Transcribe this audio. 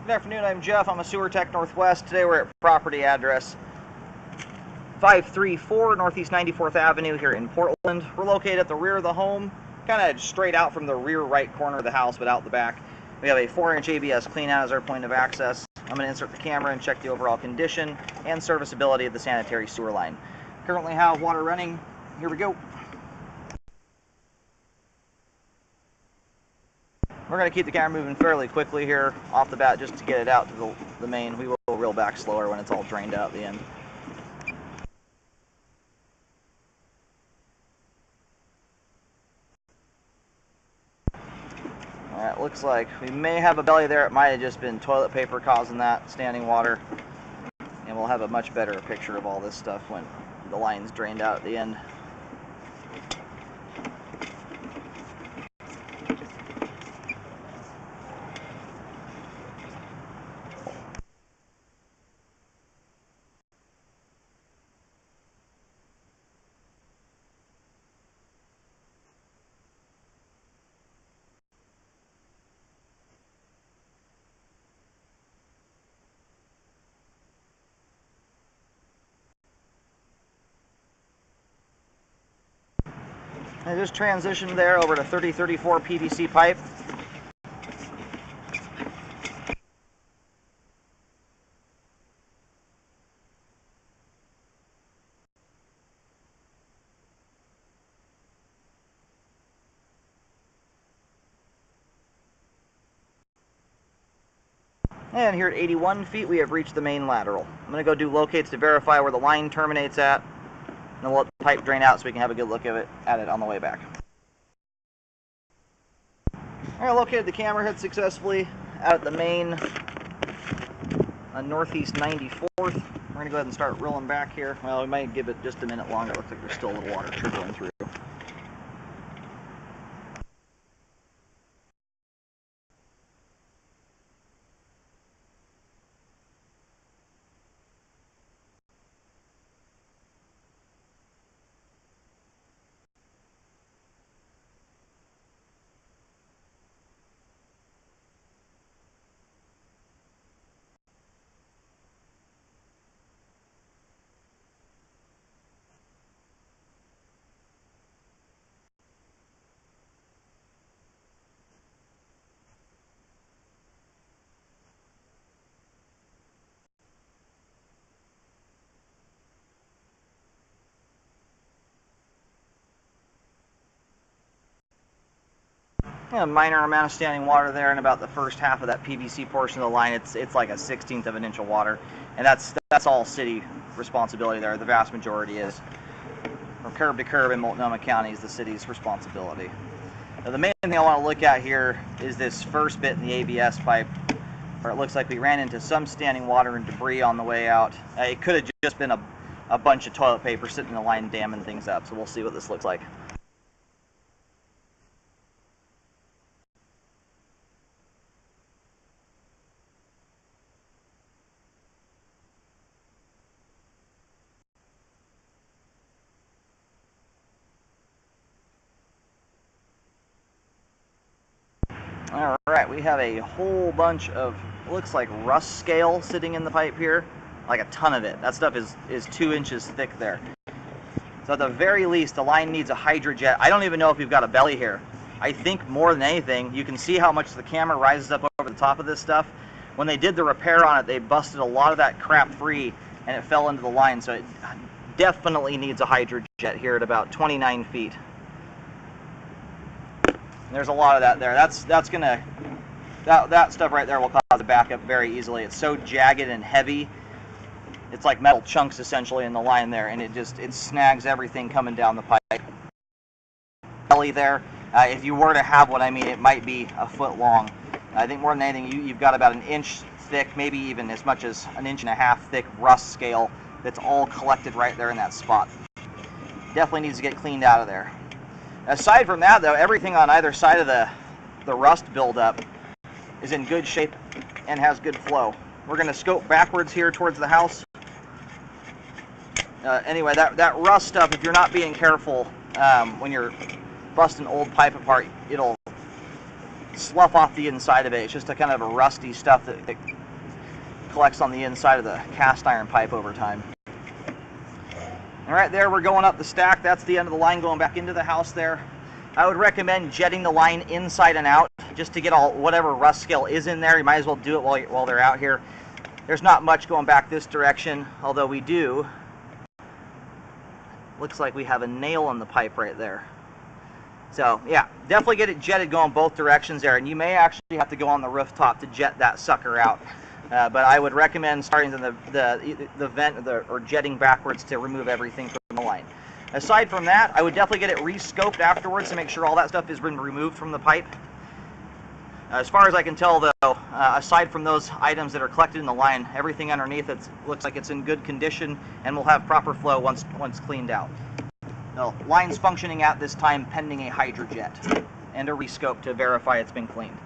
Good afternoon, I'm Jeff. I'm a Sewer Tech Northwest. Today we're at property address 534 Northeast 94th Avenue here in Portland. We're located at the rear of the home, kind of straight out from the rear right corner of the house, but out the back. We have a 4-inch ABS cleanout as our point of access. I'm going to insert the camera and check the overall condition and serviceability of the sanitary sewer line. Currently have water running. Here we go. We're going to keep the camera moving fairly quickly here off the bat just to get it out to the main. We will reel back slower when it's all drained out at the end. Alright, looks like we may have a belly there. It might have just been toilet paper causing that, standing water. And we'll have a much better picture of all this stuff when the line's drained out at the end. I just transitioned there over to 3034 PVC pipe. And here at 81 feet, we have reached the main lateral. I'm going to go do locates to verify where the line terminates at. And then we'll let the pipe drain out so we can have a good look at it on the way back. Alright, located the camera head successfully out at the main on Northeast 94th. We're going to go ahead and start rolling back here. Well, we might give it just a minute longer. It looks like there's still a little water trickling through. A minor amount of standing water there in about the first half of that PVC portion of the line. It's like a 1/16 of an inch of water, and that's all city responsibility there. The vast majority is. From curb to curb in Multnomah County is the city's responsibility. Now, the main thing I want to look at here is this first bit in the ABS pipe, where it looks like we ran into some standing water and debris on the way out. It could have just been a bunch of toilet paper sitting in the line damming things up, so we'll see what this looks like. Alright, we have a whole bunch of, looks like rust scale sitting in the pipe here. Like a ton of it. That stuff is 2 inches thick there. So at the very least, the line needs a hydrojet. I don't even know if we've got a belly here. I think more than anything, you can see how much the camera rises up over the top of this stuff. When they did the repair on it, they busted a lot of that crap free and it fell into the line. So it definitely needs a hydrojet here at about 29 feet. There's a lot of that there. That stuff right there will cause a backup very easily. It's so jagged and heavy. It's like metal chunks essentially in the line there, and it snags everything coming down the pipe. Belly there. If you were to have one, I mean, it might be a foot long. I think more than anything, you've got about an inch thick, maybe even as much as an inch and a half thick rust scale that's all collected right there in that spot. Definitely needs to get cleaned out of there. Aside from that, though, everything on either side of the rust buildup is in good shape and has good flow. We're going to scope backwards here towards the house. Anyway, that rust stuff, if you're not being careful, when you're busting old pipe apart, it'll slough off the inside of it. It's just a kind of a rusty stuff that collects on the inside of the cast iron pipe over time. All right, there we're going up the stack. That's the end of the line going back into the house there. I would recommend jetting the line inside and out just to get all whatever rust scale is in there. You might as well do it while they're out here. There's not much going back this direction, although we do. Looks like we have a nail in the pipe right there. So yeah, definitely get it jetted going both directions there, and you may actually have to go on the rooftop to jet that sucker out. But I would recommend starting in the vent or jetting backwards to remove everything from the line. Aside from that, I would definitely get it re-scoped afterwards to make sure all that stuff has been removed from the pipe. As far as I can tell, though, aside from those items that are collected in the line, everything underneath it looks like it's in good condition and will have proper flow once cleaned out. The line's functioning at this time pending a hydrojet and a re-scope to verify it's been cleaned.